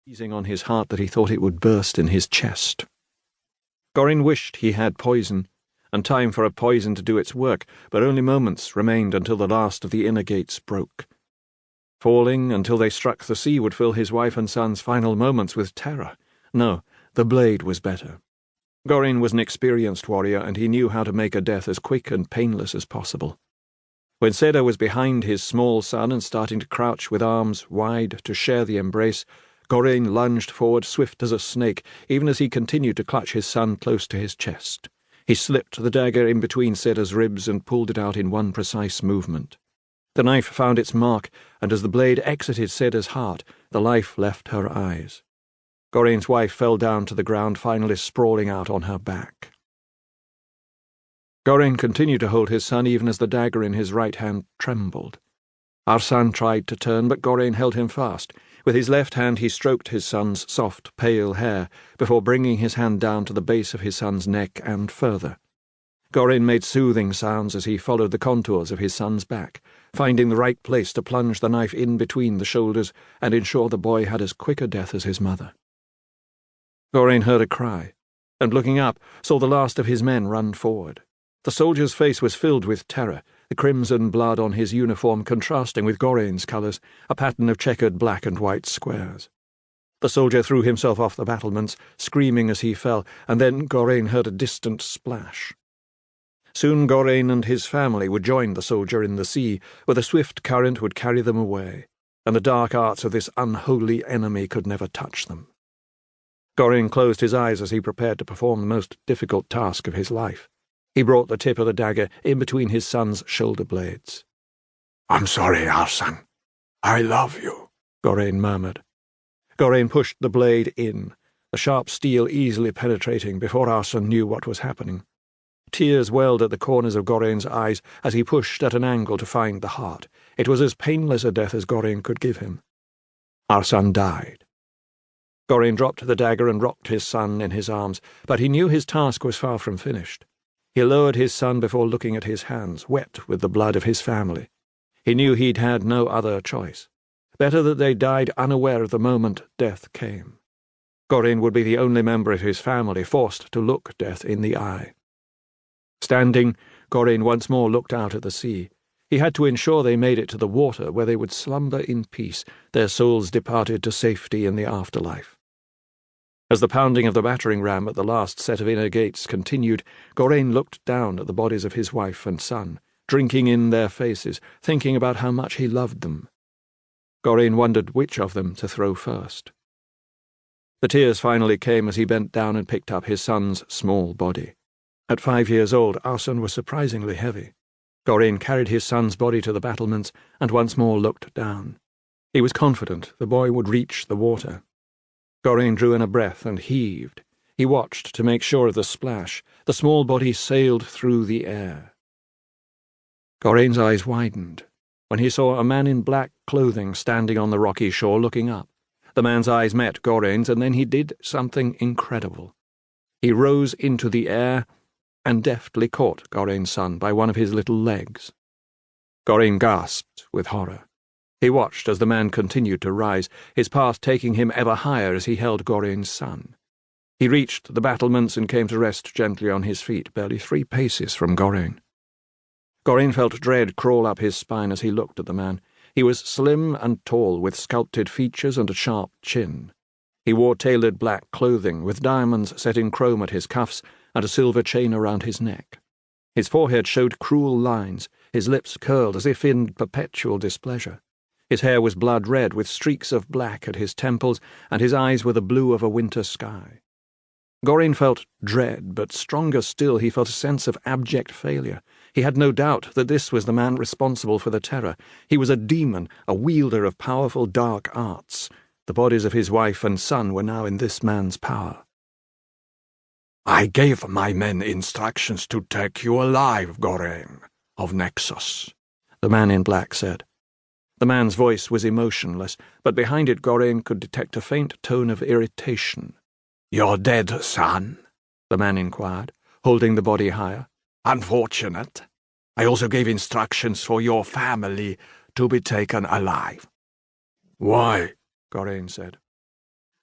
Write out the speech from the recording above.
Squeezing on his heart that he thought it would burst in his chest. Gorin wished he had poison, and time for a poison to do its work, but only moments remained until the last of the inner gates broke. Falling until they struck the sea would fill his wife and son's final moments with terror. No, the blade was better. Gorin was an experienced warrior, and he knew how to make a death as quick and painless as possible. When Seda was behind his small son and starting to crouch with arms wide to share the embrace, Gorin lunged forward swift as a snake, even as he continued to clutch his son close to his chest. He slipped the dagger in between Seda's ribs and pulled it out in one precise movement. The knife found its mark, and as the blade exited Seda's heart, the life left her eyes. Gorin's wife fell down to the ground, finally sprawling out on her back. Gorin continued to hold his son even as the dagger in his right hand trembled. Arsan tried to turn, but Gorin held him fast. With his left hand he stroked his son's soft, pale hair, before bringing his hand down to the base of his son's neck and further. Gorin made soothing sounds as he followed the contours of his son's back, finding the right place to plunge the knife in between the shoulders and ensure the boy had as quick a death as his mother. Gorin heard a cry, and looking up, saw the last of his men run forward. The soldier's face was filled with terror, the crimson blood on his uniform contrasting with Gorin's colours, a pattern of checkered black and white squares. The soldier threw himself off the battlements, screaming as he fell, and then Gorin heard a distant splash. Soon Gorin and his family would join the soldier in the sea, where the swift current would carry them away, and the dark arts of this unholy enemy could never touch them. Gorin closed his eyes as he prepared to perform the most difficult task of his life. He brought the tip of the dagger in between his son's shoulder blades. "I'm sorry, Arsan. I love you," Gorin murmured. Gorin pushed the blade in, the sharp steel easily penetrating before Arsan knew what was happening. Tears welled at the corners of Gorin's eyes as he pushed at an angle to find the heart. It was as painless a death as Gorin could give him. Arsan died. Gorin dropped the dagger and rocked his son in his arms, but he knew his task was far from finished. He lowered his son before looking at his hands, wet with the blood of his family. He knew he'd had no other choice. Better that they died unaware of the moment death came. Gorin would be the only member of his family forced to look death in the eye. Standing, Gorin once more looked out at the sea. He had to ensure they made it to the water, where they would slumber in peace, their souls departed to safety in the afterlife. As the pounding of the battering ram at the last set of inner gates continued, Gorin looked down at the bodies of his wife and son, drinking in their faces, thinking about how much he loved them. Gorin wondered which of them to throw first. The tears finally came as he bent down and picked up his son's small body. At 5 years old, Arsan was surprisingly heavy. Gorin carried his son's body to the battlements and once more looked down. He was confident the boy would reach the water. Gorin drew in a breath and heaved. He watched to make sure of the splash. The small body sailed through the air. Gorin's eyes widened when he saw a man in black clothing standing on the rocky shore looking up. The man's eyes met Gorin's, and then he did something incredible. He rose into the air and deftly caught Gorin's son by one of his little legs. Gorin gasped with horror. He watched as the man continued to rise, his path taking him ever higher as he held Gorin's son. He reached the battlements and came to rest gently on his feet, barely 3 paces from Gorin. Gorin felt dread crawl up his spine as he looked at the man. He was slim and tall, with sculpted features and a sharp chin. He wore tailored black clothing, with diamonds set in chrome at his cuffs and a silver chain around his neck. His forehead showed cruel lines, his lips curled as if in perpetual displeasure. His hair was blood red, with streaks of black at his temples, and his eyes were the blue of a winter sky. Gorin felt dread, but stronger still he felt a sense of abject failure. He had no doubt that this was the man responsible for the terror. He was a demon, a wielder of powerful dark arts. The bodies of his wife and son were now in this man's power. "I gave my men instructions to take you alive, Gorin of Nexus," the man in black said. The man's voice was emotionless, but behind it Gorin could detect a faint tone of irritation. "Your dead son?" the man inquired, holding the body higher. "Unfortunate. I also gave instructions for your family to be taken alive." "Why?" Gorin said.